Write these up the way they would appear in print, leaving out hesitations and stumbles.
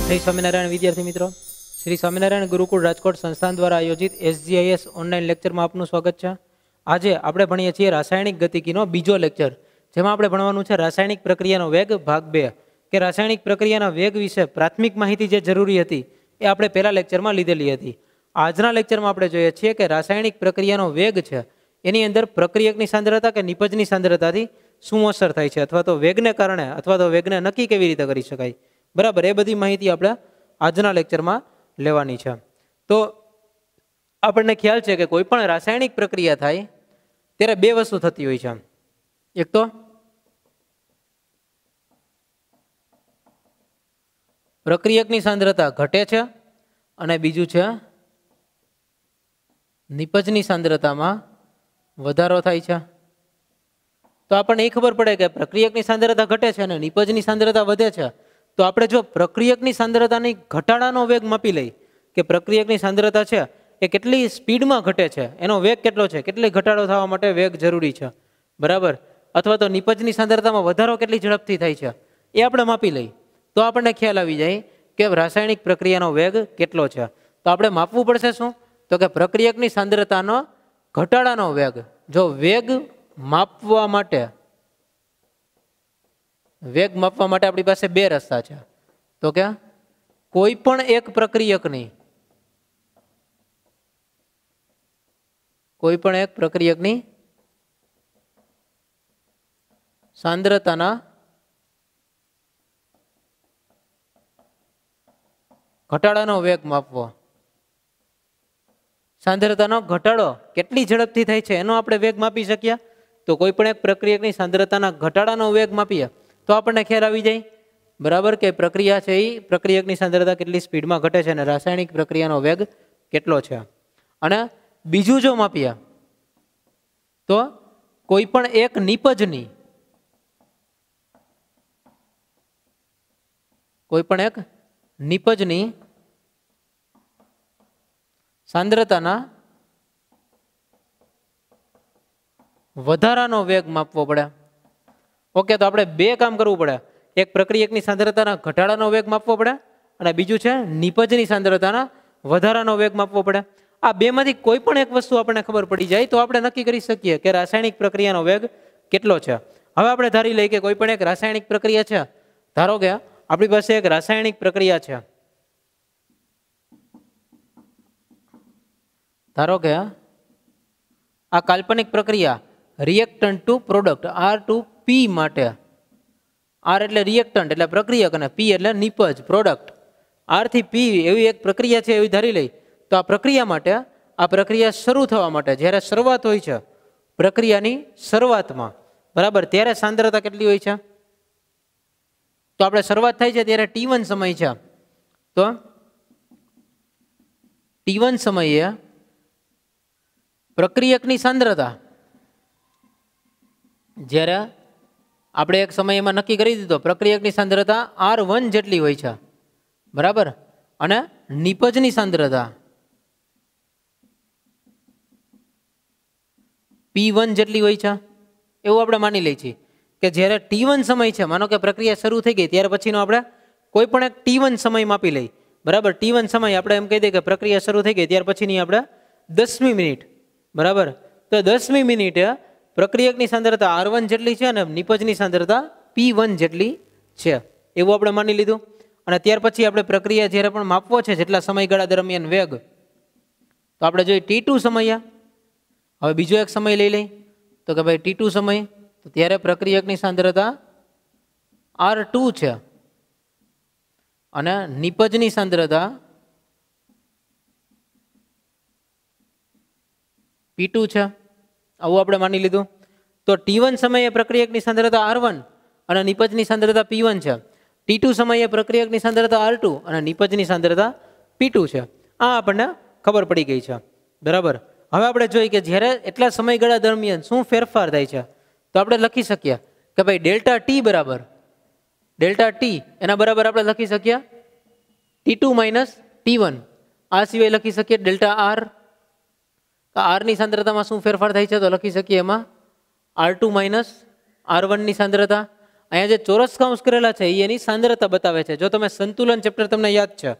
श्री स्वामीनारायण विद्यार्थी मित्रों, श्री स्वामीनारायण गुरुकुल राजकोट संस्थान द्वारा आयोजित SGIS ऑनलाइन लेक्चर में आपનું સ્વાગત છે। આજે આપણે ભણીએ છીએ રાસાયણિક ગતિકીનો બીજો લેક્ચર, જેમાં આપણે ભણવાનું છે રાસાયણિક પ્રક્રિયાનો વેગ ભાગ 2 કે રાસાયણિક પ્રક્રિયાના વેગ વિશે પ્રાથમિક માહિતી જે જરૂરી હતી એ આપણે પહેલા લેક્ચરમાં લીધેલી હતી। આજના લેક્ચરમાં આપણે જોઈએ છીએ કે રાસાયણિક પ્રક્રિયાનો વેગ છે એની અંદર પ્રક્રિયકની સાંદ્રતા કે નિપજની સાંદ્રતાથી શું અસર થાય છે, અથવા તો વેગને કારણે અથવા તો વેગને નક્કી કેવી રીતે કરી શકાય, બરાબર, એ બધી માહિતી આપણે આજના લેક્ચરમાં લેવાની છે। તો આપણને ખ્યાલ છે કે કોઈ પણ રાસાયણિક પ્રક્રિયા થાય ત્યારે બે વસ્તુ થતી હોય છે। એક તો પ્રક્રિયકની સાંદ્રતા ઘટે છે અને બીજું છે નિપજની સાંદ્રતામાં વધારો થાય છે। તો આપણને એ ખબર પડે કે પ્રક્રિયકની સાંદ્રતા ઘટે છે અને નિપજની સાંદ્રતા વધે છે, તો આપણે જો પ્રક્રિયકની સાંદ્રતાની ઘટાડાનો વેગ માપી લઈ કે પ્રક્રિયકની સાંદ્રતા છે એ કેટલી સ્પીડમાં ઘટે છે, એનો વેગ કેટલો છે, કેટલી ઘટાડો થવા માટે વેગ જરૂરી છે, બરાબર, અથવા તો નિપજની સાંદ્રતામાં વધારો કેટલી ઝડપથી થાય છે એ આપણે માપી લઈ તો આપણને ખ્યાલ આવી જાય કે રાસાયણિક પ્રક્રિયાનો વેગ કેટલો છે। તો આપણે માપવું પડશે શું, તો કે પ્રક્રિયકની સાંદ્રતાનો ઘટાડાનો વેગ। જો વેગ માપવા માટે આપણી પાસે બે રસ્તા છે, તો કે કોઈ પણ એક પ્રક્રિયકની સાંદ્રતાના ઘટાડાનો વેગ માપવો। સાંદ્રતાનો ઘટાડો કેટલી ઝડપથી થાય છે એનો આપણે વેગ માપી શકીએ, તો કોઈ પણ એક પ્રક્રિયકની સાંદ્રતાના ઘટાડાનો વેગ માપીએ તો આપણને ખ્યાલ આવી જાય, બરાબર, કે પ્રક્રિયા છે એ પ્રક્રિયકની સાંદ્રતા કેટલી સ્પીડમાં ઘટે છે અને રાસાયણિક પ્રક્રિયાનો વેગ કેટલો છે। અને બીજું જો માપીએ તો કોઈ પણ એક નિપજની સાંદ્રતાના વધારાનો વેગ માપવો પડે। ઓકે, તો આપણે બે કામ કરવું પડે, એક પ્રક્રિયકની સાંદ્રતાના ઘટાડાનો વેગ માપવો પડે અને બીજું છે નિપજની સાંદ્રતાના વધારાનો વેગ માપવો પડે। આ બેમાંથી કોઈ પણ એક વસ્તુ આપણને ખબર પડી જાય તો આપણે નક્કી કરી શકીએ કે રાસાયણિક પ્રક્રિયાનો વેગ કેટલો છે। હવે આપણે ધારી લઈએ કે કોઈ પણ એક રાસાયણિક પ્રક્રિયા છે, ધારો કે આપણી પાસે એક રાસાયણિક પ્રક્રિયા છે, ધારો કે આ કાલ્પનિક પ્રક્રિયા રિએક્ટન્ટ ટુ પ્રોડક્ટ R2P માટે, R એટલે રિએક્ટન્ટ એટલે પ્રક્રિયક અને P એટલે નિપજ પ્રોડક્ટ, R થી P એવી એક પ્રક્રિયા છે એવી ધારી લઈ તો આ પ્રક્રિયા માટે, આ પ્રક્રિયા શરૂ થવા માટે જ્યારે શરૂઆત હોય છે પ્રક્રિયાની શરૂઆતમાં, બરાબર, ત્યારે સાંદ્રતા કેટલી હોય છે, તો આપણે શરૂઆત થાય છે ત્યારે T1 સમય છે, તો T1 સમયે પ્રક્રિયકની સાંદ્રતા જ્યારે આપણે એક સમયમાં નક્કી કરી દીધો પ્રક્રિયકની સાંદ્રતા R1 જેટલી હોય છે, બરાબર, અને નિપજની સાંદ્રતા P1 જેટલી હોય છે એવું આપણે માની લઈએ છીએ કે જ્યારે T1 સમય છે, માનો કે પ્રક્રિયા શરૂ થઈ ગઈ ત્યાર પછીનો આપણે કોઈ પણ એક T1 સમય માપી લઈ, બરાબર, T1 સમય આપણે એમ કહી દઈએ કે પ્રક્રિયા શરૂ થઈ ગઈ ત્યાર પછીની આપણે 10મી મિનિટ, બરાબર, તો 10મી મિનિટે પ્રક્રિયકની સાંદ્રતા R1 જેટલી છે અને નિપજની સાંદ્રતા P1 જેટલી છે એવું આપણે માની લીધું। અને ત્યાર પછી આપણે પ્રક્રિયા જ્યારે પણ માપવો છે જેટલા સમયગાળા દરમિયાન વેગ, તો આપણે જોઈએ T2 સમય। હવે બીજો એક સમય લઈ લઈ તો કે ભાઈ T2 સમય, તો ત્યારે પ્રક્રિયકની સાંદ્રતા R2 છે અને નિપજની સાંદ્રતા P2 છે, આવું આપણે માની લીધું। તો T1 સમયે પ્રક્રિયકની સાંદ્રતા R1 અને નિપજની સાંદ્રતા P1 છે, T2 સમયે પ્રક્રિયકની સાંદ્રતા R2 અને નિપજની સાંદ્રતા P2 છે। આ આપણને ખબર પડી ગઈ છે, બરાબર। હવે આપણે જોઈએ કે જ્યારે એટલા સમયગાળા દરમિયાન શું ફેરફાર થાય છે, તો આપણે લખી શકીએ કે ભાઈ ડેલ્ટા ટી એના બરાબર આપણે લખી શકીએ T2 માઇનસ T1। આ સિવાય લખી શકીએ ડેલ્ટા R, R ની સાંદ્રતામાં શું ફેરફાર થાય છે તો લખી શકીએ એમાં R2 માઇનસ R1 ની સાંદ્રતા, અહીંયા જે ચોરસ કૌંસ કરેલા છે એ એની સાંદ્રતા બતાવે છે. જો તમે સંતુલન ચેપ્ટર તમને યાદ છે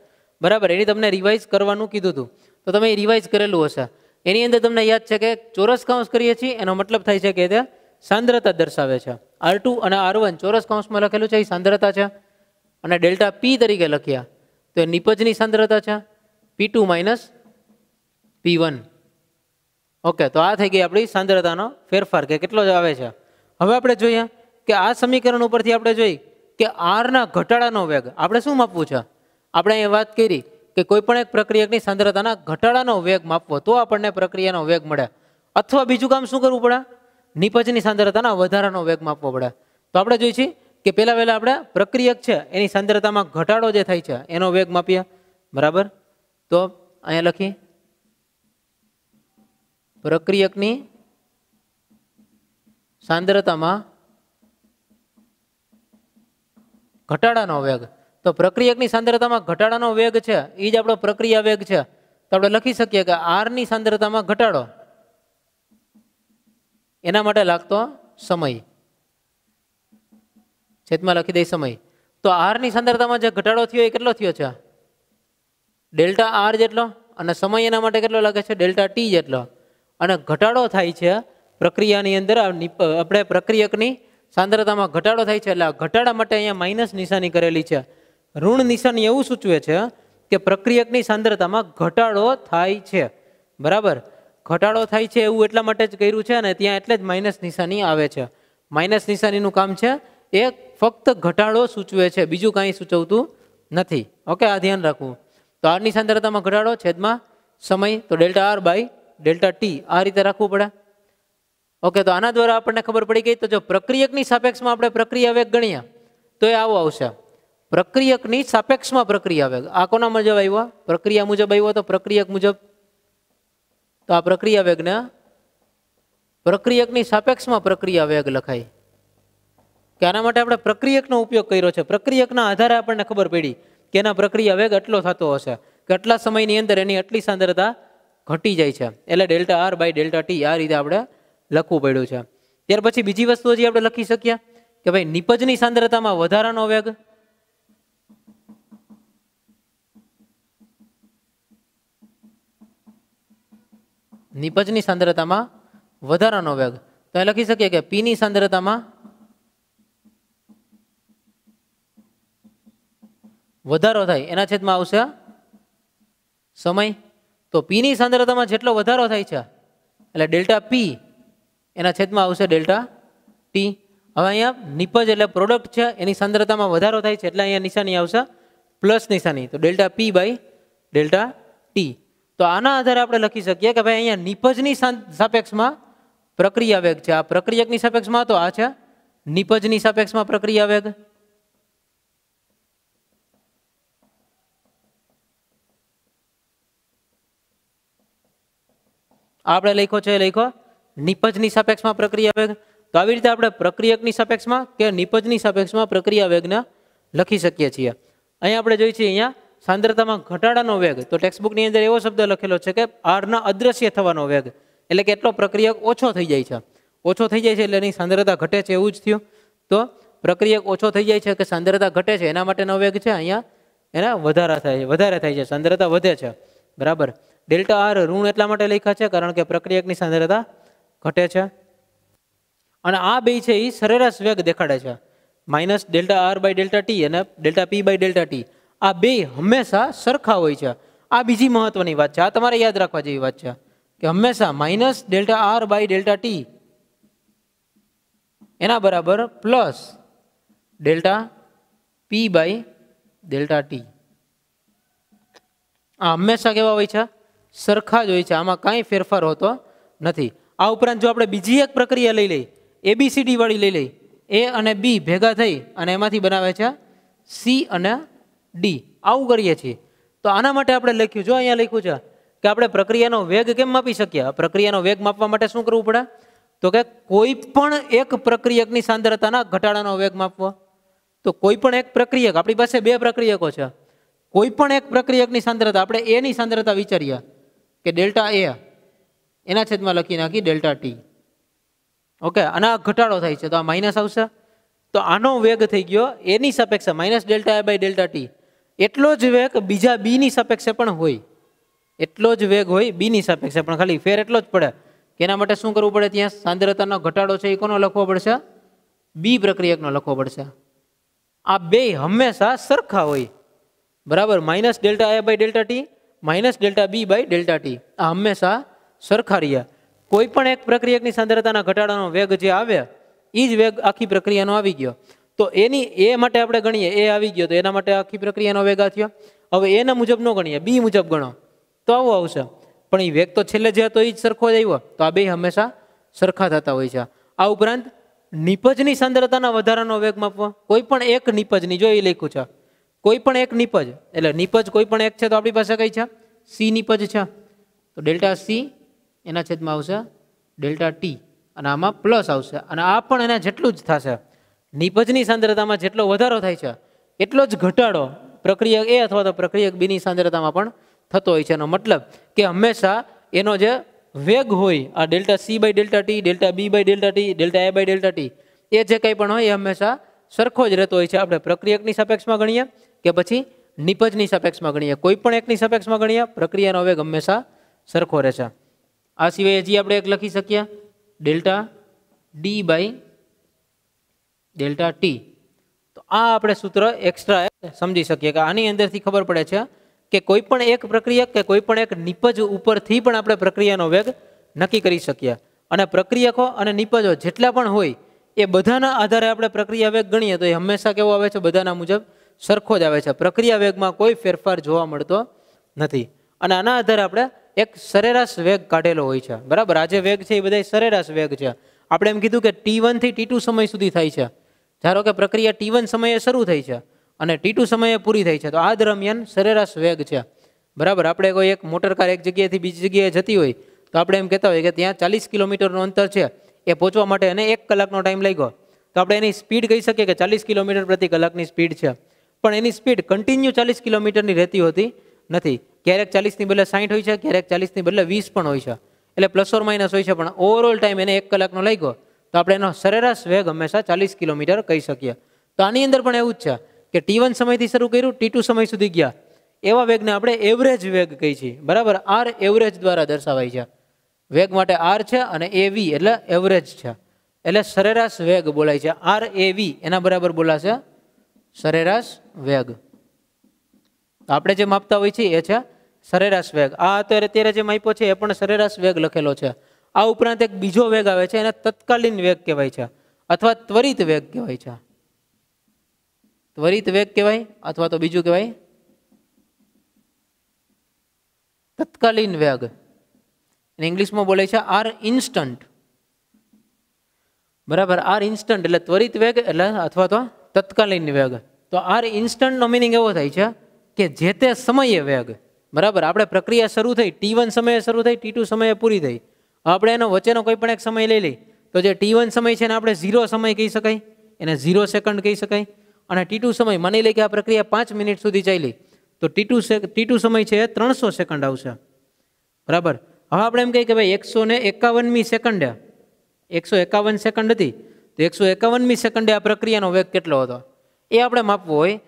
બરાબર, એની તમને રિવાઇઝ કરવાનું કીધું હતું તો તમે એ રિવાઇઝ કરેલું હશે. એની અંદર તમને યાદ છે કે ચોરસ કૌંસ કરીએ છીએ એનો મતલબ થાય છે કે તે સાંદ્રતા દર્શાવે છે. R2 અને R1 ચોરસ કૌંસમાં લખેલું છે એ સાંદ્રતા છે, અને ડેલ્ટા P તરીકે લખ્યા તો એ નિપજની સાંદ્રતા છે, P2 માઇનસ P1. ઓકે, તો આ થઈ ગઈ આપણી સાંદ્રતાનો ફેરફાર કે કેટલો જ આવે છે. હવે આપણે જોઈએ કે આ સમીકરણ ઉપરથી આપણે જોઈ કે આરના ઘટાડાનો વેગ આપણે શું માપવું છે. આપણે અહીંયા વાત કરી કે કોઈ પણ એક પ્રક્રિયકની સાંદ્રતાના ઘટાડાનો વેગ માપવો તો આપણને પ્રક્રિયાનો વેગ મળે, અથવા બીજું કામ શું કરવું પડે, નિપજની સાંદ્રતાના વધારાનો વેગ માપવો પડે. તો આપણે જોઈએ છીએ કે પહેલા આપણે પ્રક્રિયક છે એની સાંદ્રતામાં ઘટાડો જે થાય છે એનો વેગ માપીએ બરાબર. તો અહીંયા લખી પ્રક્રિયકની સાંદ્રતામાં ઘટાડાનો વેગ. તો પ્રક્રિયકની સાંદ્રતામાં ઘટાડાનો વેગ છે એ જ આપણો પ્રક્રિયા વેગ છે. તો આપણે લખી શકીએ કે આર ની સાંદ્રતામાં ઘટાડો એના માટે લાગતો સમય છેદમાં લખી દઈ સમય. તો આર ની સાંદ્રતામાં જે ઘટાડો થયો એ કેટલો થયો છે, ડેલ્ટા આર જેટલો, અને સમય એના માટે કેટલો લાગે છે, ડેલ્ટા ટી જેટલો. અને ઘટાડો થાય છે પ્રક્રિયાની અંદર, આપણે પ્રક્રિયકની સાંદ્રતામાં ઘટાડો થાય છે એટલે આ ઘટાડા માટે અહીંયા માઇનસ નિશાની કરેલી છે. ઋણ નિશાની એવું સૂચવે છે કે પ્રક્રિયકની સાંદ્રતામાં ઘટાડો થાય છે બરાબર. ઘટાડો થાય છે એવું એટલા માટે જ કર્યું છે અને ત્યાં એટલે જ માઇનસ નિશાની આવે છે. માઇનસ નિશાનીનું કામ છે એ ફક્ત ઘટાડો સૂચવે છે, બીજું કાંઈ સૂચવતું નથી. ઓકે, આ ધ્યાન રાખવું. તો આરની સાંદ્રતામાં ઘટાડો છેદમાં સમય, તો delta R by delta T આ રીતે રાખવું પડે. ઓકે, તો આના દ્વારા આપણને ખબર પડી ગઈ. તો જો પ્રક્રિયકની સાપેક્ષમાં આપણે પ્રક્રિયા વેગ ગણીએ તો એ આવો આવશે, પ્રક્રિયકની સાપેક્ષમાં પ્રક્રિયા વેગ. આ કોના મુજબ આવ્યો, પ્રક્રિયા મુજબ આવ્યો, તો પ્રક્રિયક મુજબ. તો આ પ્રક્રિયા વેગને પ્રક્રિયકની સાપેક્ષમાં પ્રક્રિયા વેગ લખાય કે આના માટે આપણે પ્રક્રિયકનો ઉપયોગ કર્યો છે. પ્રક્રિયકના આધારે આપણને ખબર પડી કે એના પ્રક્રિયા વેગ એટલો થતો હશે કે આટલા સમયની અંદર એની આટલી સાંદ્રતા ઘટી જાય છે, એટલે delta R by delta T આ રીતે આપણે લખવું પડ્યું છે. ત્યાર પછી બીજી વસ્તુ હજી આપણે લખી શકીએ કે ભાઈ નિપજની સાંદ્રતામાં વધારાનો વેગ. નિપજની સાંદ્રતામાં વધારાનો વેગ તો એ લખી શકીએ કે પી ની સાંદ્રતામાં વધારો થાય એના છેદમાં આવશે સમય. તો પી ની સાંદ્રતામાં જેટલો વધારો થાય છે એટલે ડેલ્ટા પી એના છેદમાં આવશે ડેલ્ટા ટી. હવે અહીંયા નિપજ એટલે પ્રોડક્ટ છે એની સાંદ્રતામાં વધારો થાય છે એટલે અહીંયા નિશાની આવશે પ્લસ નિશાની, તો delta P by delta T. તો આના આધારે આપણે લખી શકીએ કે ભાઈ અહીંયા નિપજની સાપેક્ષમાં પ્રક્રિયા વેગ છે, આ પ્રક્રિયકની સાપેક્ષમાં તો આ છે નિપજની સાપેક્ષમાં પ્રક્રિયા વેગ. આપણે લખ્યો છે લખ્યો નિપજની સાપેક્ષમાં પ્રક્રિયા વેગ. તો આવી રીતે આપણે પ્રક્રિયકની સાપેક્ષમાં કે નિપજની સાપેક્ષમાં પ્રક્રિયા વેગને લખી શકીએ છીએ. અહીંયા આપણે જોઈએ છીએ અહીંયા સાંદ્રતામાં ઘટાડાનો વેગ, તો ટેક્સ્ટબુકની અંદર એવો શબ્દ લખેલો છે કે આરના અદ્રશ્ય થવાનો વેગ, એટલે કે એટલો પ્રક્રિયક ઓછો થઈ જાય છે. ઓછો થઈ જાય છે એટલે એની સાંદ્રતા ઘટે છે એવું જ થયું. તો પ્રક્રિયક ઓછો થઈ જાય છે કે સાંદ્રતા ઘટે છે એના માટેનો વેગ છે અહીંયા એના વધારે થાય છે, સાંદ્રતા વધે છે બરાબર. ડેલ્ટા આર ઋણ એટલા માટે લખ્યા છે કારણ કે પ્રક્રિયકની સાંદ્રતા ઘટે છે. અને આ બે છે એ સરેરાશ વેગ દેખાડે છે, minus delta R by delta T અને delta P by delta T. આ બે હંમેશા સરખા હોય છે. આ બીજી મહત્વની વાત છે, આ તમારે યાદ રાખવા જેવી વાત છે કે હંમેશા minus delta R by delta T એના બરાબર plus delta P by delta T. આ હંમેશા કેવા હોય છે, સરખા જ હોય છે, આમાં કાંઈ ફેરફાર હોતો નથી. આ ઉપરાંત જો આપણે બીજી એક પ્રક્રિયા લઈ લઈ, ABCD વાળી લઈ લઈ, એ અને બી ભેગા થઈ અને એમાંથી બનાવે છે સી અને ડી, આવું કરીએ છીએ. તો આના માટે આપણે લખ્યું, જો અહીંયા લખ્યું છે કે આપણે પ્રક્રિયાનો વેગ કેમ માપી શકીએ. પ્રક્રિયાનો વેગ માપવા માટે શું કરવું પડે, તો કે કોઈ પણ એક પ્રક્રિયકની સાંદ્રતાના ઘટાડાનો વેગ માપવો. તો કોઈ પણ એક પ્રક્રિયક, આપણી પાસે બે પ્રક્રિયકો છે, કોઈ પણ એક પ્રક્રિયકની સાંદ્રતા, આપણે એ ની સાંદ્રતા વિચારીએ કે ડેલ્ટા એ, એના છેદમાં લખી નાખી ડેલ્ટા ટી. ઓકે, અને આ ઘટાડો થાય છે તો આ માઇનસ આવશે, તો આનો વેગ થઈ ગયો એની સાપેક્ષે minus delta A by delta T. એટલો જ વેગ બીજા બીની સાપેક્ષે પણ હોય, એટલો જ વેગ હોય બીની સાપેક્ષે પણ, ખાલી ફેર એટલો જ પડે કે એના માટે શું કરવું પડે, ત્યાં સાંદ્રતાનો ઘટાડો છે એ કોનો લખવો પડશે, બી પ્રક્રિયકનો લખવો પડશે. આ બે હંમેશા સરખા હોય, બરાબર. Minus delta A by delta T, minus delta B by delta T, આ હંમેશા સરખા રહ્યા. કોઈ પણ એક પ્રક્રિયકની સાંદ્રતાના ઘટાડાનો વેગ જે આવે એ જ વેગ આખી પ્રક્રિયાનો આવી ગયો. તો એની એ માટે આપણે ગણીએ, એ આવી ગયો તો એના માટે આખી પ્રક્રિયાનો વેગ આ થયો. હવે એના મુજબ ન ગણીએ, બી મુજબ ગણો તો આવો આવશે. પણ એ વેગ તો છેલ્લે જે હતો એ જ સરખો જ આવ્યો. તો આ બે હંમેશા સરખા થતા હોય છે. આ ઉપરાંત નિપજની સાંદ્રતાના વધારાનો વેગ માપવો, કોઈ પણ એક નિપજની, જો એ લખ્યું છે કોઈ પણ એક નિપજ, એટલે નિપજ કોઈ પણ એક છે તો આપણી પાસે કઈ છે, સી નિપજ છે. તો ડેલ્ટા સી એના છેદમાં આવશે ડેલ્ટા ટી, અને આમાં પ્લસ આવશે, અને આ પણ એના જેટલું જ થશે. નિપજની સાંદ્રતામાં જેટલો વધારો થાય છે એટલો જ ઘટાડો પ્રક્રિયક એ અથવા તો પ્રક્રિયક બીની સાંદ્રતામાં પણ થતો હોય છે. એનો મતલબ કે હંમેશા એનો જે વેગ હોય, આ delta C by delta T, delta B by delta T, delta A by delta T, એ જે કંઈ પણ હોય એ હંમેશા સરખો જ રહેતો હોય છે. આપણે પ્રક્રિયકની સાપેક્ષમાં ગણીએ કે પછી નિપજની સાપેક્ષમાં ગણીએ, કોઈ પણ એકની સાપેક્ષમાં ગણીએ, પ્રક્રિયાનો વેગ હંમેશા સરખો રહેશે. આ સિવાય હજી આપણે એક લખી શકીએ, delta D by delta T. તો આ આપણે સૂત્ર એક્સ્ટ્રા સમજી શકીએ કે આની અંદરથી ખબર પડે છે કે કોઈ પણ એક પ્રક્રિયક કે કોઈ પણ એક નિપજ ઉપરથી પણ આપણે પ્રક્રિયાનો વેગ નક્કી કરી શકીએ. અને પ્રક્રિયકો અને નિપજો જેટલા પણ હોય એ બધાના આધારે આપણે પ્રક્રિયા વેગ ગણીએ તો એ હંમેશા કેવો આવે છે, બધાના મુજબ સરખો જ આવે છે. પ્રક્રિયા વેગમાં કોઈ ફેરફાર જોવા મળતો નથી. અને આના આધારે આપણે એક સરેરાશ વેગ કાઢેલો હોય છે, બરાબર. આ જે વેગ છે એ બધા સરેરાશ વેગ છે. આપણે એમ કીધું કે T1 થી T2 સમય સુધી થાય છે. ધારો કે પ્રક્રિયા T1 સમયે શરૂ થઈ છે અને T2 સમયે પૂરી થઈ છે, તો આ દરમિયાન સરેરાશ વેગ છે, બરાબર. આપણે કોઈ એક મોટર કાર એક જગ્યાએથી બીજી જગ્યાએ જતી હોય તો આપણે એમ કહેતા હોય કે ત્યાં 40 કિલોમીટરનું અંતર છે, એ પહોંચવા માટે એને 1 કલાકનો ટાઈમ લાગ્યો, તો આપણે એની સ્પીડ કહી શકીએ કે 40 કિલોમીટર પ્રતિ કલાકની સ્પીડ છે. પણ એની સ્પીડ કન્ટિન્યુ 40 કિલોમીટરની રહેતી હોતી નથી. ક્યારેક 40ની બદલે 60 હોય છે, ક્યારેક 40ની બદલે 20 પણ હોય છે, એટલે પ્લસ ઓર માઇનસ હોય છે. પણ ઓવરઓલ ટાઈમ એને 1 કલાકનો લાગ્યો, તો આપણે એનો સરેરાશ વેગ હંમેશા 40 કિલોમીટર કહી શકીએ. તો આની અંદર પણ એવું જ છે કે T1 સમયથી શરૂ કર્યું, T2 સમય સુધી ગયા, એવા વેગને આપણે એવરેજ વેગ કહી છીએ, બરાબર. આર એવરેજ દ્વારા દર્શાવાય છે. વેગ માટે આર છે અને એ વી એટલે એવરેજ છે, એટલે સરેરાશ વેગ બોલાય છે. આર એ વી એના બરાબર બોલાશે સરેરાશ વેગ. આપણે જે માપતા હોય છે એ છે સરેરાશ વેગ. આ અત્યારે જે માપ્યો છે એ પણ સરેરાશ વેગ લખેલો છે. આ ઉપરાંત એક બીજો વેગ આવે છે, એને તત્કાલીન વેગ કહેવાય છે અથવા ત્વરિત વેગ કહેવાય છે. ત્વરિત વેગ કહેવાય અથવા તો બીજું કહેવાય તત્કાલીન વેગ. ઇંગ્લિશમાં બોલે છે આર ઇન્સ્ટન્ટ, બરાબર. આર ઇન્સ્ટન્ટ એટલે ત્વરિત વેગ એટલે અથવા તો તત્કાલીન વેગ. તો આર ઇન્સ્ટન્ટનો મિનિંગ એવો થાય છે કે જે તે સમયે વેગ, બરાબર. આપણે પ્રક્રિયા શરૂ થઈ, T1 સમયે શરૂ થઈ, T2 સમયે પૂરી થઈ, આપણે એનો વચ્ચેનો કોઈ પણ એક સમય લઈ લઈ તો જે T1 સમય છે એને આપણે 0 સમય કહી શકાય, એને 0 સેકન્ડ કહી શકાય. અને T2 સમય માની લઈએ કે આ પ્રક્રિયા 5 મિનિટ સુધી ચાલી, તો T2 સમય છે એ 300 સેકન્ડ આવશે, બરાબર. હવે આપણે એમ કહીએ કે ભાઈ 151મી સેકન્ડે 151 સેકન્ડ હતી, તો 151મી સેકન્ડે આ પ્રક્રિયાનો વેગ કેટલો હતો એ આપણે માપવો હોય,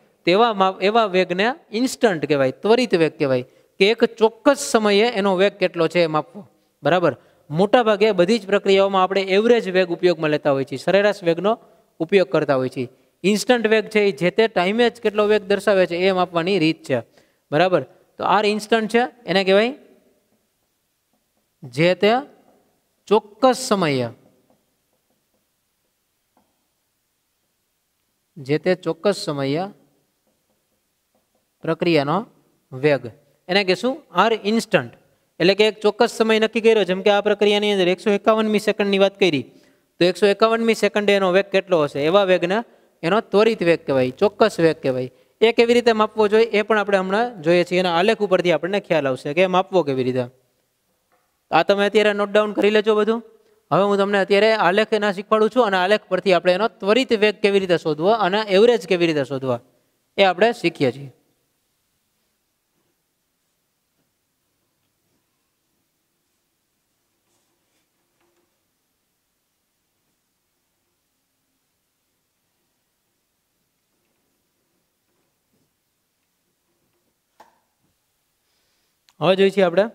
એવા વેગને ઇન્સ્ટન્ટ કહેવાય, ત્વરિત વેગ કહેવાય, કે એક ચોક્કસ સમયે એનો વેગ કેટલો છે એ માપવો, બરાબર. મોટાભાગે બધી જ પ્રક્રિયાઓમાં આપણે એવરેજ વેગ ઉપયોગમાં લેતા હોય છીએ, સરેરાશ વેગનો ઉપયોગ કરતા હોય છીએ. ઇન્સ્ટન્ટ વેગ છે એ જે તે ટાઈમે જ કેટલો વેગ દર્શાવે છે એ માપવાની રીત છે, બરાબર. તો આર ઇન્સ્ટન્ટ છે એને કહેવાય જે તે ચોક્કસ સમયે, જે તે ચોક્કસ સમયે પ્રક્રિયાનો વેગ, એને કહેશું આર ઇન્સ્ટન્ટ. એટલે કે એક ચોક્કસ સમય નક્કી કર્યો, જેમ કે આ પ્રક્રિયાની અંદર 151મી સેકન્ડની વાત કરી, તો 151મી સેકન્ડે એનો વેગ કેટલો હશે, એવા વેગને એનો ત્વરિત વેગ કહેવાય, ચોક્કસ વેગ કહેવાય. એ કેવી રીતે માપવો જોઈએ એ પણ આપણે હમણાં જોઈએ છીએ. એના આલેખ ઉપરથી આપણને ખ્યાલ આવશે કે માપવો કેવી રીતે. આ તમે અત્યારે નોટ ડાઉન કરી લેજો બધું. હવે હું તમને અત્યારે આલેખ એના શીખવાડું છું, અને આલેખ પરથી આપણે એનો ત્વરિત વેગ કેવી રીતે શોધવો અને એવરેજ કેવી રીતે શોધવા એ આપણે શીખીએ છીએ. હવે જોઈએ છીએ આપણે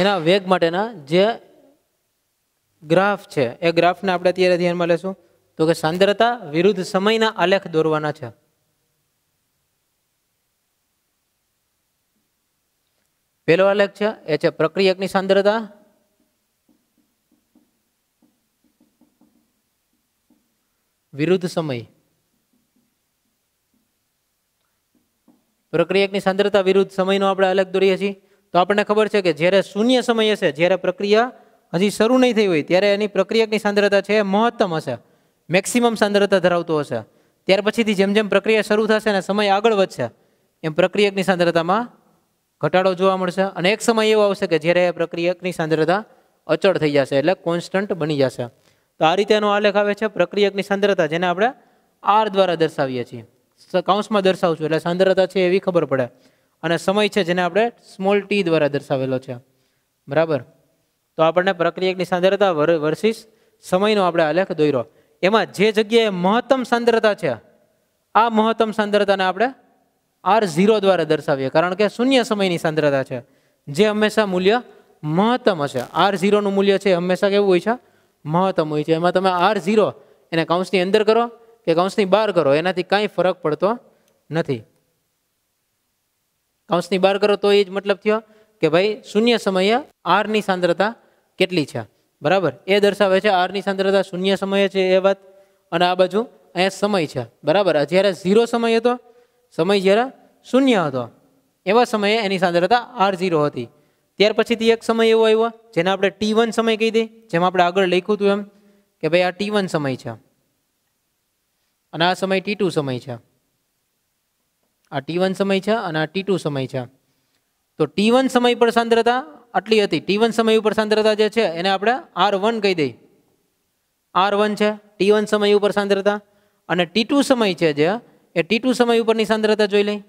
એના વેગ માટેના જે ગ્રાફ છે એ ગ્રાફને આપણે અત્યારે ધ્યાનમાં લેશું. તો કે સાંદ્રતા વિરુદ્ધ સમયના આલેખ દોરવાના છે. પહેલો આલેખ છે એ છે પ્રક્રિયકની સાંદ્રતા વિરુદ્ધ સમય. પ્રક્રિયકની સાંદ્રતા વિરુદ્ધ સમયનો આપણે આલેખ દોરીએ છીએ. તો આપણને ખબર છે કે જ્યારે શૂન્ય સમય હશે, જ્યારે પ્રક્રિયા હજી શરૂ નહીં થઈ હોય, ત્યારે એની પ્રક્રિયકની સાંદ્રતા છે એ મહત્તમ હશે, મેક્સિમમ સાંદ્રતા ધરાવતો હશે. ત્યાર પછીથી જેમ જેમ પ્રક્રિયા શરૂ થશે અને સમય આગળ વધશે એમ પ્રક્રિયકની સાંદ્રતામાં ઘટાડો જોવા મળશે. અને એક સમય એવો આવશે કે જ્યારે પ્રક્રિયકની સાંદ્રતા અચળ થઈ જશે, એટલે કોન્સ્ટન્ટ બની જશે. તો આ રીતે એનો આલેખ આવે છે પ્રક્રિયકની સાંદ્રતા, જેને આપણે આર દ્વારા દર્શાવીએ છીએ. કૌંસમાં દર્શાવશું એટલે સાંદ્રતા છે એવી ખબર પડે. અને સમય છે જેને આપણે સ્મોલ ટી દ્વારા દર્શાવેલો છે. બરાબર. તો આપણને પ્રક્રિયકની સાંદ્રતા વર્સિસ સમયનો આપણે આલેખ દોર્યો. એમાં જે જગ્યાએ મહત્તમ સાંદ્રતા છે, આ મહત્તમ સાંદ્રતાને આપણે R0 દ્વારા દર્શાવીએ, કારણ કે શૂન્ય સમયની સાંદ્રતા છે જે હંમેશા મૂલ્ય મહત્તમ હશે. R0 નું મૂલ્ય છે હંમેશા કેવું હોય છે? મહત્તમ હોય છે. એમાં તમે R0 એને કૌંસની અંદર કરો કે કૌંસની બહાર કરો, એનાથી કાંઈ ફરક પડતો નથી. કૌંસની બહાર કરો તો એ જ મતલબ થયો કે ભાઈ શૂન્ય સમયે R ની સાંદ્રતા કેટલી છે. બરાબર, એ દર્શાવે છે R ની સાંદ્રતા શૂન્ય સમયે છે એ વાત. અને આ બાજુ અહીંયા સમય છે. બરાબર, જ્યારે 0 સમય હતો, સમય જ્યારે શૂન્ય હતો, એવા સમયે એની સાંદ્રતા R0 હતી. ત્યાર પછીથી એક સમય એવો આવ્યો જેને આપણે T1 સમય કહી દઈએ, જેમ આપણે આગળ લખ્યું હતું એમ કે ભાઈ આ T1 સમય છે અને આ સમય T2 સમય છે. આ T1 સમય છે અને આ T2 સમય છે. તો T1 સમય પર સાંદ્રતા આટલી હતી. T1 સમય ઉપર સાંદ્રતા જે છે એને આપણે R1 કહી દઈએ. R1 છે T1 સમય ઉપર સાંદ્રતા. અને T2 સમય છે જે એ T2 સમય ઉપરની સાંદ્રતા જોઈ લઈ.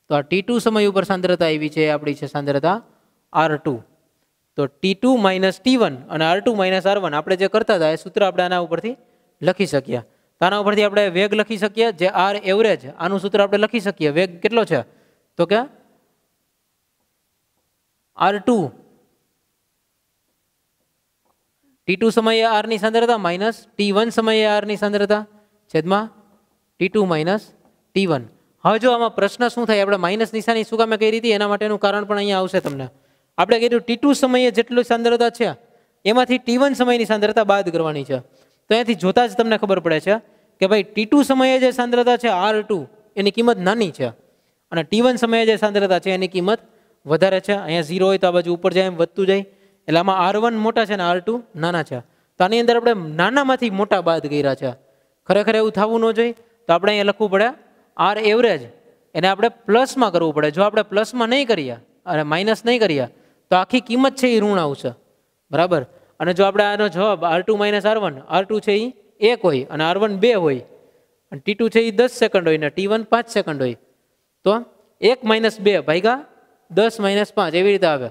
તો આ T2 સમય ઉપર સાંદ્રતા આવી છે, આપણી છે સાંદ્રતા R2. તો T2 માઇનસ T1 અને R2 માઇનસ R1 આપણે જે કરતા હતા એ સૂત્ર આપણે આના ઉપરથી લખી શકીએ. તો આના ઉપરથી આપણે વેગ લખી શકીએ, જે R એવરેજ, આનું સૂત્ર આપણે લખી શકીએ. વેગ કેટલો છે? તો કે R2 T2 સમયે R ની સાંદ્રતા માઇનસ T1 સમયે R ની સાંદ્રતા છેદમાં T2 માઇનસ T1. હવે જો આમાં પ્રશ્ન શું થાય, આપણે માઇનસ નિશાની શું કામે કરી હતી એના માટેનું કારણ પણ અહીંયા આવશે તમને. આપણે કીધું T2 સમયે જેટલી સાંદ્રતા છે એમાંથી T1 સમયની સાંદ્રતા બાદ કરવાની છે. તો અહીંયાથી જોતા જ તમને ખબર પડે છે કે ભાઈ T2 સમયે જે સાંદ્રતા છે R2 એની કિંમત નાની છે અને T1 સમયે જે સાંદ્રતા છે એની કિંમત વધારે છે. અહીંયા 0 હોય તો આ બાજુ ઉપર જાય એમ વધતું જાય, એટલે આમાં R1 મોટા છે અને R2 નાના છે. તો આની અંદર આપણે નાનામાંથી મોટા બાદ કર્યા છે. ખરેખર એવું થવું ન જોઈએ. તો આપણે અહીંયા લખવું પડે R એવરેજ, એને આપણે પ્લસમાં કરવું પડે. જો આપણે પ્લસમાં નહીં કરીએ અને માઇનસ નહીં કરીએ તો આખી કિંમત છે એ ઋણ આવશે. બરાબર. અને જો આપણે આનો જવાબ R2 માઇનસ R1, R2 છે એ 1 હોય અને R1 2 હોય અને T2 છે એ 10 સેકન્ડ હોય ને T1 5 સેકન્ડ હોય, તો 1 માઇનસ 2 ભાગ્યા 10 માઇનસ 5 એવી રીતે આવે.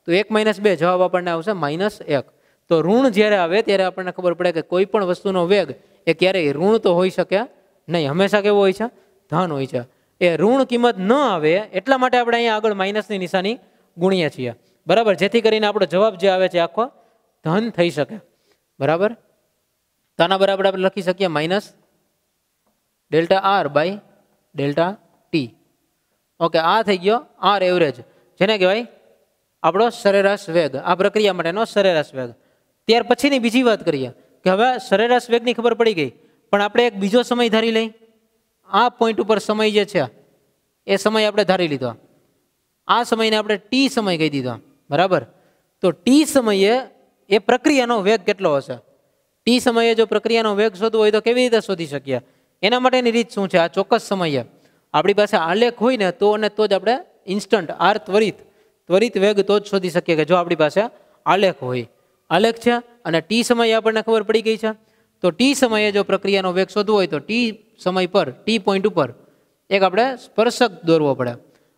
તો 1 માઇનસ 2 જવાબ આપણને આવશે -1. તો ઋણ જ્યારે આવે ત્યારે આપણને ખબર પડે કે કોઈ પણ વસ્તુનો વેગ એ ક્યારેય ઋણ તો હોઈ શકે નહીં, હંમેશા કેવો હોય છે? ધન હોય છે. એ ઋણ કિંમત ન આવે એટલા માટે આપણે અહીંયા આગળ માઇનસની નિશાની ગુણીએ છીએ. બરાબર, જેથી કરીને આપણો જવાબ જે આવે છે આખો ધન થઈ શકે. બરાબર. તો આના બરાબર આપણે લખી શકીએ minus delta R by delta T. Okay, આ થઈ ગયો R એવરેજ, જેને કહેવાય આપણો સરેરાશ વેગ, આ પ્રક્રિયા માટેનો સરેરાશ વેગ. ત્યાર પછીની બીજી વાત કરીએ કે હવે સરેરાશ વેગની ખબર પડી ગઈ, પણ આપણે એક બીજો સમય ધારી લઈ. આ પોઈન્ટ ઉપર સમય જે છે એ સમય આપણે ધારી લીધો. આ સમયને આપણે ટી સમય કહી દીધો. બરાબર. તો ટી સમયે એ પ્રક્રિયાનો વેગ કેટલો હશે? ટી સમયે જો પ્રક્રિયાનો વેગ શોધવો હોય તો કેવી રીતે શોધી શકીએ? એના માટેની રીત શું છે? આ ચોક્કસ સમયે આપણી પાસે આલેખ હોય ને તો જ આપણે ઇન્સ્ટન્ટ આર ત્વરિત વેગ તો જ શોધી શકીએ કે જો આપણી પાસે આલેખ હોય. આલેખ છે અને ટી સમયે આપણને ખબર પડી ગઈ છે. તો ટી સમયે જો પ્રક્રિયાનો વેગ શોધવો હોય તો ટી સમય પર, ટી પોઈન્ટ ઉપર એક આપણે સ્પર્શક દોરવો પડે.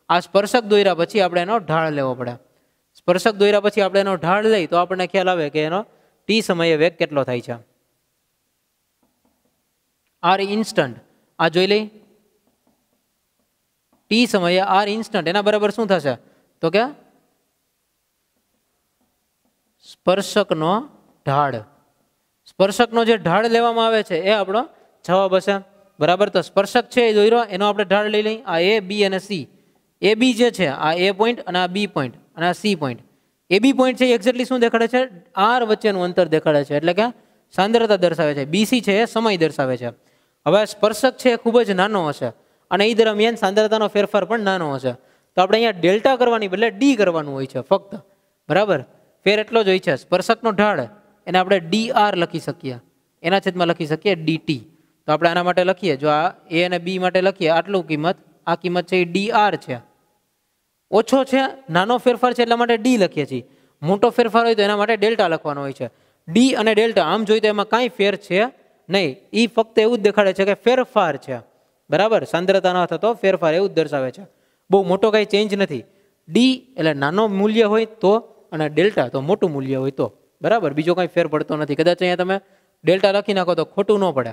આ સ્પર્શક દોર્યા પછી આપણે એનો ઢાળ લેવો પડે. સ્પર્શક દોર્યા પછી આપણે એનો ઢાળ લઈ તો આપણને ખ્યાલ આવે કે એનો ટી સમયે વેગ કેટલો થાય છે. આર ઇન્સ્ટન્ટ આ જોઈ લઈ. ટી સમયે આર ઇન્સ્ટન્ટ એના બરાબર શું થશે તો કે સ્પર્શકનો ઢાળ. સ્પર્શકનો જે ઢાળ લેવામાં આવે છે એ આપણો જવાબ હશે. બરાબર, તો સ્પર્શક છે એ દોર્યો એનો આપણે ઢાળ લઈ લઈએ. આ એ બી અને સી. એ બી જે છે આ એ પોઈન્ટ અને આ બી પોઈન્ટ અને આ સી પોઈન્ટ. એ બી પોઈન્ટ છે એક્ઝેક્ટલી શું દેખાડે છે આર વચ્ચેનું અંતર દેખાડે છે, એટલે કે સાંદ્રતા દર્શાવે છે. બીસી છે એ સમય દર્શાવે છે. હવે સ્પર્શક છે એ ખૂબ જ નાનો હશે અને એ દરમિયાન સાંદ્રતાનો ફેરફાર પણ નાનો હશે. તો આપણે અહીંયા ડેલ્ટા કરવાની બદલે ડી કરવાનું હોય છે ફક્ત. બરાબર, ફેર એટલો જ હોય છે. સ્પર્શકનો ઢાળ એને આપણે ડી આર લખી શકીએ, એના છેદમાં લખી શકીએ ડીટી. તો આપણે આના માટે લખીએ, જો આ એ અને બી માટે લખીએ આટલું કિંમત, આ કિંમત છે એ ડી આર છે. ઓછો છે, નાનો ફેરફાર છે એટલા માટે ડી લખીએ છીએ. મોટો ફેરફાર હોય તો એના માટે ડેલ્ટા લખવાનો હોય છે. ડી અને ડેલ્ટા આમ જોઈએ તો એમાં કાંઈ ફેર છે નહીં. એ ફક્ત એવું જ દેખાડે છે કે ફેરફાર છે. બરાબર, સાંદ્રતા ન થતો ફેરફાર એવું જ દર્શાવે છે. બહુ મોટો કાંઈ ચેન્જ નથી. ડી એટલે નાનો મૂલ્ય હોય તો, અને ડેલ્ટા તો મોટું મૂલ્ય હોય તો. બરાબર, બીજો કાંઈ ફેર પડતો નથી. કદાચ અહીંયા તમે ડેલ્ટા લખી નાખો તો ખોટું ન પડે.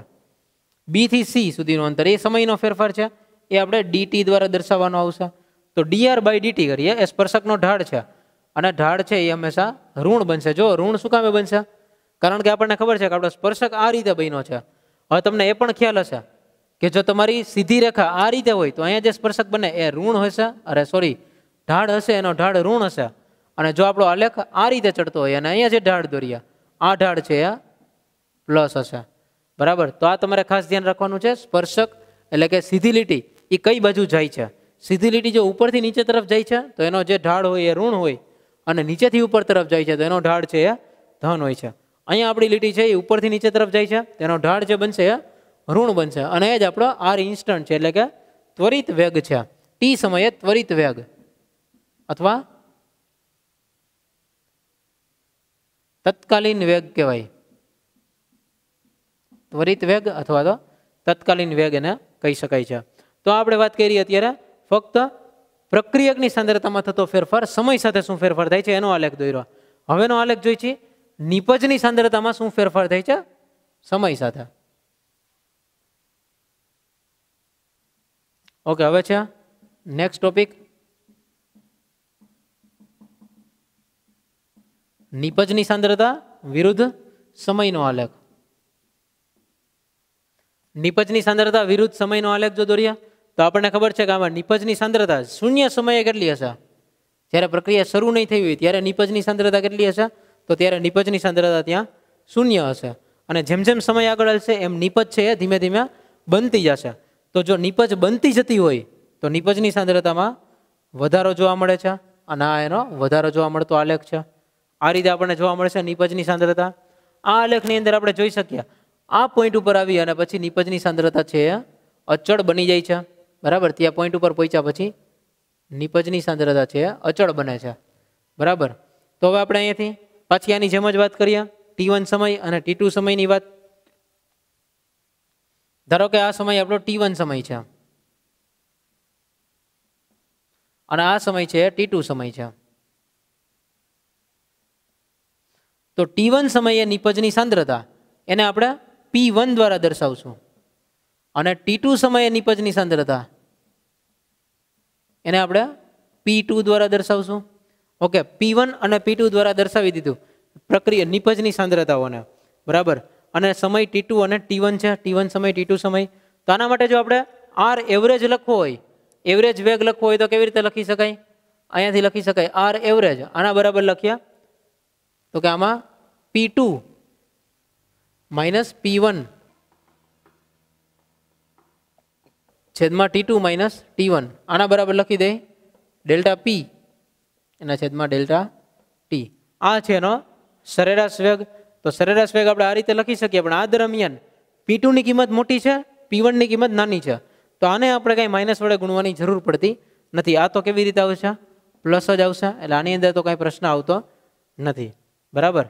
બી થી સી સુધીનું અંતર એ સમયનો ફેરફાર છે, એ આપણે ડીટી દ્વારા દર્શાવવાનો આવશે. તો ડીઆર બાય ડીટી કરીએ, એ સ્પર્શકનો ઢાળ છે અને ઢાળ છે એ હંમેશા ઋણ બનશે. જો ઋણ શું કામે બનશે? કારણ કે આપણને ખબર છે કે આપણો સ્પર્શક આ રીતે બન્યો છે. હવે તમને એ પણ ખ્યાલ હશે કે જો તમારી સીધી રેખા આ રીતે હોય તો અહીંયા જે સ્પર્શક બને એ ઋણ હશે, ઢાળ હશે એનો ઢાળ ઋણ હશે. અને જો આપણો આલેખ આ રીતે ચડતો હોય અને અહીંયા જે ઢાળ દોર્યા આ ઢાળ છે એ પ્લસ હશે. બરાબર, તો આ તમારે ખાસ ધ્યાન રાખવાનું છે. સ્પર્શક એટલે કે સીધી લીટી એ કઈ બાજુ જાય છે. સીધી લીટી જો ઉપરથી નીચે તરફ જાય છે તો એનો જે ઢાળ હોય એ ઋણ હોય, અને નીચેથી ઉપર તરફ જાય છે તો એનો ઢાળ છે એ ધન હોય છે. અહીંયા આપણી લીટી છે એ ઉપરથી નીચે તરફ જાય છે, તેનો ઢાળ જે બનશે એ ઋણ બનશે. અને એ જ આપણો આર ઇન્સ્ટન્ટ છે, એટલે કે ત્વરિત વેગ છે. ટી સમયે ત્વરિત વેગ અથવા તત્કાલીન વેગ કહેવાય. ત્વરિત વેગ અથવા તો તત્કાલીન વેગ એને કહી શકાય છે. તો આપણે વાત કરી અત્યારે ફક્ત પ્રક્રિયકની સાંદ્રતામાં થતો ફેરફાર, સમય સાથે શું ફેરફાર થાય છે એનો આલેખ દોર્યો. હવેનો આલેખ જોઈ છે નિપજની સાંદ્રતામાં શું ફેરફાર થાય છે સમય સાથે. ઓકે, હવે છે નેક્સ્ટ ટોપિક નિપજની સાંદ્રતા વિરુદ્ધ સમયનો આલેખ. નિપજની સાંદ્રતા વિરુદ્ધ સમયનો આલેખ જો દોર્યા તો આપણને ખબર છે કે આમાં નિપજની સાંદ્રતા શૂન્ય સમયે કેટલી હશે? જ્યારે પ્રક્રિયા શરૂ નહીં થઈ હોય ત્યારે નિપજની સાંદ્રતા કેટલી હશે? તો ત્યારે નિપજની સાંદ્રતા ત્યાં શૂન્ય હશે. અને જેમ જેમ સમય આગળ હાલશે એમ નિપજ છે એ ધીમે ધીમે બનતી જશે. તો જો નિપજ બનતી જતી હોય તો નિપજની સાંદ્રતામાં વધારો જોવા મળે છે, અને આ એનો વધારો જોવા મળતો આલેખ છે. આ રીતે આપણને જોવા મળશે નિપજની સાંદ્રતા. આ આલેખની અંદર આપણે જોઈ શકીએ આ પોઈન્ટ ઉપર આવી અને પછી નિપજની સાંદ્રતા છે એ અચળ બની જાય છે. બરાબર, ત્યાં પોઈન્ટ ઉપર પહોંચ્યા પછી નિપજની સાંદ્રતા છે એ અચળ બને છે. બરાબર, તો હવે આપણે અહીંયાથી પાછી આની જેમ જ વાત કરીએ. T1 સમય અને T2 સમયની વાત. ધારો કે આ સમય આપણો T1 સમય છે અને આ સમય છે T2 સમય છે. તો T1 સમયે નિપજની સાંદ્રતા એને આપણે P1 દ્વારા દર્શાવશું, અને T2 સમયે નિપજની સાંદ્રતા એને આપણે P2 દ્વારા દર્શાવશું. ઓકે, P1 અને P2 દ્વારા દર્શાવી દીધું પ્રક્રિયા નિપજની સાંદ્રતાઓને. બરાબર, અને સમય T2 અને T1 છે, T1 સમય T2 સમય. તો આના માટે જો આપણે આર એવરેજ લખવો હોય, એવરેજ વેગ લખવો હોય તો કેવી રીતે લખી શકાય? અહીંયાથી લખી શકાય આર એવરેજ. આના બરાબર લખ્યા તો કે આમાં P2 માઇનસ P1 છેદમાં T2 માઇનસ T1. આના બરાબર લખી દે ડેલ્ટા P એના છેદમાં ડેલ્ટા T. આ છે એનો સરેરાશ વેગ. તો સરેરાશ વેગ આપણે આ રીતે લખી શકીએ, પણ આ દરમિયાન P2 ની કિંમત મોટી છે, P1 ની કિંમત નાની છે. તો આને આપણે કંઈ માઇનસ વડે ગુણવાની જરૂર પડતી નથી. આ તો કેવી રીતે આવશે? પ્લસ જ આવશે. એટલે આની અંદર તો કાંઈ પ્રશ્ન આવતો નથી. બરાબર,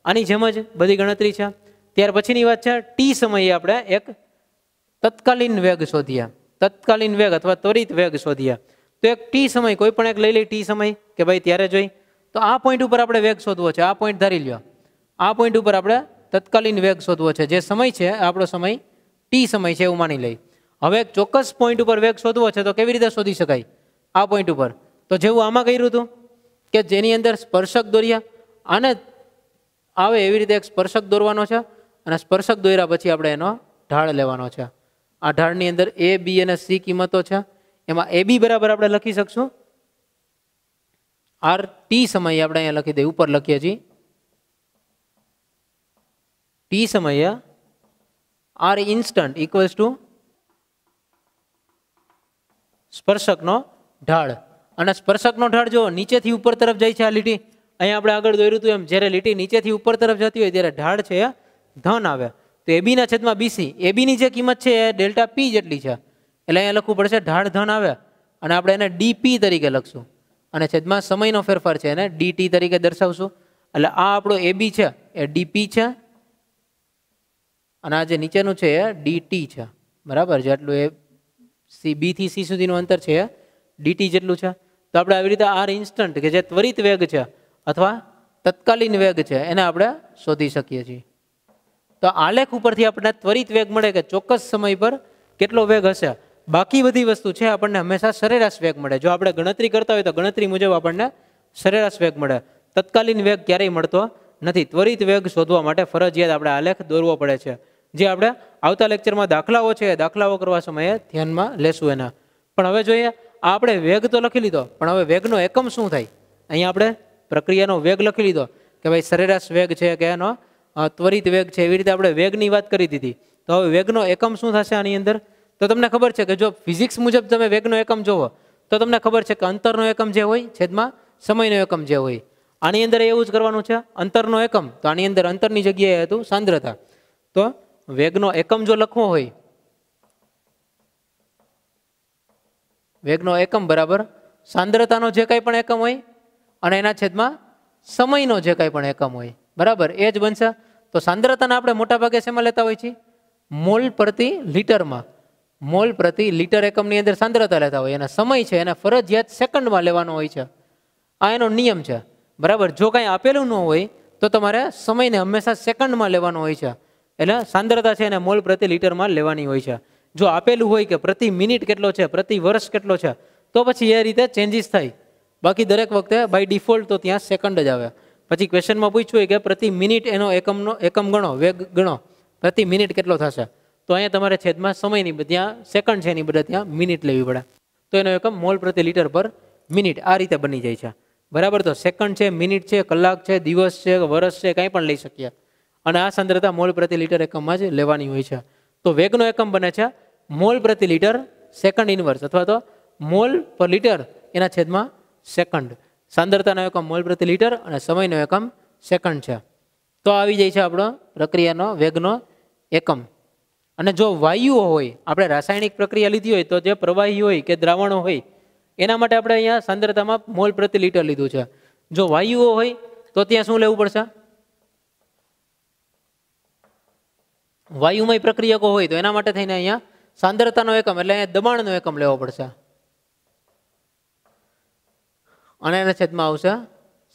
આની જેમ જ બધી ગણતરી છે. ત્યાર પછીની વાત છે ટી સમયે આપણે એક તત્કાલીન વેગ શોધીએ. તત્કાલીન વેગ અથવા ત્વરિત વેગ શોધીએ. તો એક ટી સમય કોઈ પણ એક લઈ લઈ ટી સમય કે ભાઈ ત્યારે જોઈ. તો આ પોઈન્ટ ઉપર આપણે વેગ શોધવો છે. આ પોઈન્ટ ધારી લ્યો. આ પોઈન્ટ ઉપર આપણે તત્કાલીન વેગ શોધવો છે. જે સમય છે આપણો સમય ટી સમય છે એવું માની લઈ. હવે એક ચોક્કસ પોઈન્ટ ઉપર વેગ શોધવો છે તો કેવી રીતે શોધી શકાય? આ પોઈન્ટ ઉપર. તો જેવું આમાં કર્યું હતું કે જેની અંદર સ્પર્શક દોર્યા, આને આવે એવી રીતે એક સ્પર્શક દોરવાનો છે અને સ્પર્શક દોર્યા પછી આપણે એનો ઢાળ લેવાનો છે. આ ઢાળની અંદર એ, બી અને સી કિંમતો છે. એમાં એ બી બરાબર આપણે લખી શકશું આર ટી સમયે, આપણે અહીંયા લખી દઈએ, ઉપર લખીએ છીએ ટી સમયે આર ઇન્સ્ટન્ટ ઇક્વલ્સ ટુ સ્પર્શકનો ઢાળ. અને સ્પર્શકનો ઢાળ જો નીચેથી ઉપર તરફ જાય છે, આ લીટી અહીંયા આપણે આગળ દોર્યું હતું એમ, જ્યારે લીટી નીચેથી ઉપર તરફ જતી હોય ત્યારે ઢાળ છે ધન આવે. તો એ બીના છેદમાં બીસી, એ બીની જે કિંમત છે એ ડેલ્ટા પી જેટલી છે, એટલે અહીંયા લખવું પડશે ઢાળ ધન આવે અને આપણે એને ડીપી તરીકે લખશું અને છેદમાં સમયનો ફેરફાર છે એને ડીટી તરીકે દર્શાવશું. એટલે આ આપણો એ બી છે એ ડીપી છે અને આ જે નીચેનું છે એ ડીટી છે. બરાબર, જેટલું એ બી થી સી સુધીનું અંતર છે એ ડીટી જેટલું છે. તો આપણે આવી રીતે આર ઇન્સ્ટન્ટ કે જે ત્વરિત વેગ છે અથવા તત્કાલીન વેગ છે એને આપણે શોધી શકીએ છીએ. તો આલેખ ઉપરથી આપણને ત્વરિત વેગ મળે કે ચોક્કસ સમય પર કેટલો વેગ હશે. બાકી બધી વસ્તુ છે આપણને હંમેશા સરેરાશ વેગ મળે. જો આપણે ગણતરી કરતા હોય તો ગણતરી મુજબ આપણને સરેરાશ વેગ મળે. તત્કાલીન વેગ ક્યારેય મળતો નથી. ત્વરિત વેગ શોધવા માટે ફરજિયાત આપણે આલેખ દોરવો પડે છે, જે આપણે આવતા લેક્ચરમાં દાખલાઓ છે દાખલાઓ કરવા સમયે ધ્યાનમાં લેશું એના. પણ હવે જોઈએ, આપણે વેગ તો લખી લીધો, પણ હવે વેગનો એકમ શું થાય? અહીંયા આપણે પ્રક્રિયાનો વેગ લખી લીધો કે ભાઈ સરેરાશ વેગ છે કે એનો ત્વરિત વેગ છે, એવી રીતે આપણે વેગની વાત કરી દીધી. તો હવે વેગનો એકમ શું થશે આની અંદર? તો તમને ખબર છે કે જો ફિઝિક્સ મુજબ તમે વેગનો એકમ જોવો તો તમને ખબર છે કે અંતરનો એકમ જે હોય છેદમાં સમયનો એકમ જે હોય. આની અંદર એવું જ કરવાનું છે, અંતરનો એકમ, તો આની અંદર અંતરની જગ્યાએ હતું સાંદ્રતા. તો વેગનો એકમ જો લખવો હોય, વેગનો એકમ બરાબર સાંદ્રતાનો જે કાંઈ પણ એકમ હોય અને એના છેદમાં સમયનો જે કાંઈ પણ એકમ હોય, બરાબર એ જ બનશે. તો સાંદ્રતાને આપણે મોટા ભાગે શેમાં લેતા હોય છે? મોલ પ્રતિ લીટરમાં. મોલ પ્રતિ લીટર એકમની અંદર સાંદ્રતા લેતા હોય. અને સમય છે એને ફરજિયાત સેકન્ડમાં લેવાનો હોય છે. આ એનો નિયમ છે, બરાબર. જો કાંઈ આપેલું ન હોય તો તમારે સમયને હંમેશા સેકન્ડમાં લેવાનો હોય છે. એટલે સાંદ્રતા છે એને મોલ પ્રતિ લીટરમાં લેવાની હોય છે. જો આપેલું હોય કે પ્રતિ મિનિટ કેટલો છે, પ્રતિ વર્ષ કેટલો છે, તો પછી એ રીતે ચેન્જીસ થાય. બાકી દરેક વખતે બાય ડિફોલ્ટ તો ત્યાં સેકન્ડ જ આવે. પછી ક્વેશ્ચનમાં પૂછ્યું હોય કે પ્રતિ મિનિટ એનો એકમ ગણો, વેગ ગણો, પ્રતિ મિનિટ કેટલો થશે, તો અહીંયા તમારે છેદમાં સમયની ત્યાં સેકન્ડ છે એની બધા ત્યાં મિનિટ લેવી પડે. તો એનો એકમ મોલ પ્રતિ લીટર પર મિનિટ આ રીતે બની જાય છે, બરાબર. તો સેકન્ડ છે, મિનિટ છે, કલાક છે, દિવસ છે, વર્ષ છે, કંઈ પણ લઈ શકીએ. અને આ સાંદ્રતા મોલ પ્રતિ લીટર એકમમાં જ લેવાની હોય છે. તો વેગનો એકમ બને છે મોલ પ્રતિ લીટર સેકન્ડ ઇનવર્સ અથવા તો મોલ પર લીટર એના છેદમાં સેકન્ડ. સાંદ્રતાનો એકમ મોલ પ્રતિ લીટર અને સમયનો એકમ સેકન્ડ છે. તો આવી જાય છે આપણો પ્રક્રિયાનો વેગનો એકમ. અને જો વાયુઓ હોય, આપણે રાસાયણિક પ્રક્રિયા લીધી હોય તો જે પ્રવાહી હોય કે દ્રાવણો હોય એના માટે આપણે અહીંયા સાંદ્રતામાં મોલ પ્રતિ લીટર લીધું છે. જો વાયુઓ હોય તો ત્યાં શું લેવું પડશે? વાયુમય પ્રક્રિયકો હોય તો એના માટે થઈને અહીંયા સાંદ્રતાનો એકમ એટલે અહીંયા દબાણનો એકમ લેવો પડશે અને એના છેદમાં આવશે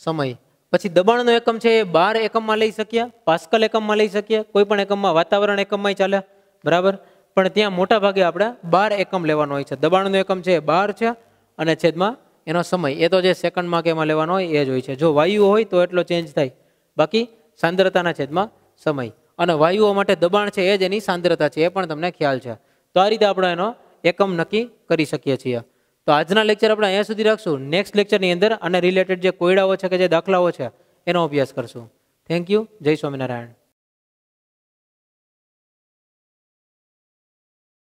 સમય. પછી દબાણનો એકમ છે એ 12 એકમમાં લઈ શકીએ, પાસ્કલ એકમમાં લઈ શકીએ, કોઈ પણ એકમમાં, વાતાવરણ એકમમાં ચાલે, બરાબર. પણ ત્યાં મોટા ભાગે આપણે 12 એકમ લેવાનો હોય છે. દબાણનો એકમ છે 12 છે અને છેદમાં એનો સમય એ તો જે સેકન્ડમાં કે એમાં લેવાનો હોય એ જ હોય છે. જો વાયુઓ હોય તો એટલો ચેન્જ થાય, બાકી સાંદ્રતાના છેદમાં સમય. અને વાયુઓ માટે દબાણ છે એ જ એની સાંદ્રતા છે, એ પણ તમને ખ્યાલ છે. તો આ રીતે આપણે એનો એકમ નક્કી કરી શકીએ છીએ. તો આજના લેક્ચર આપણે અહીંયા સુધી રાખશું. નેક્સ્ટ લેક્ચરની અંદર આને રિલેટેડ જે કોયડાઓ છે કે જે દાખલાઓ છે એનો અભ્યાસ કરશું. Thank you. જય સ્વામિનારાયણ.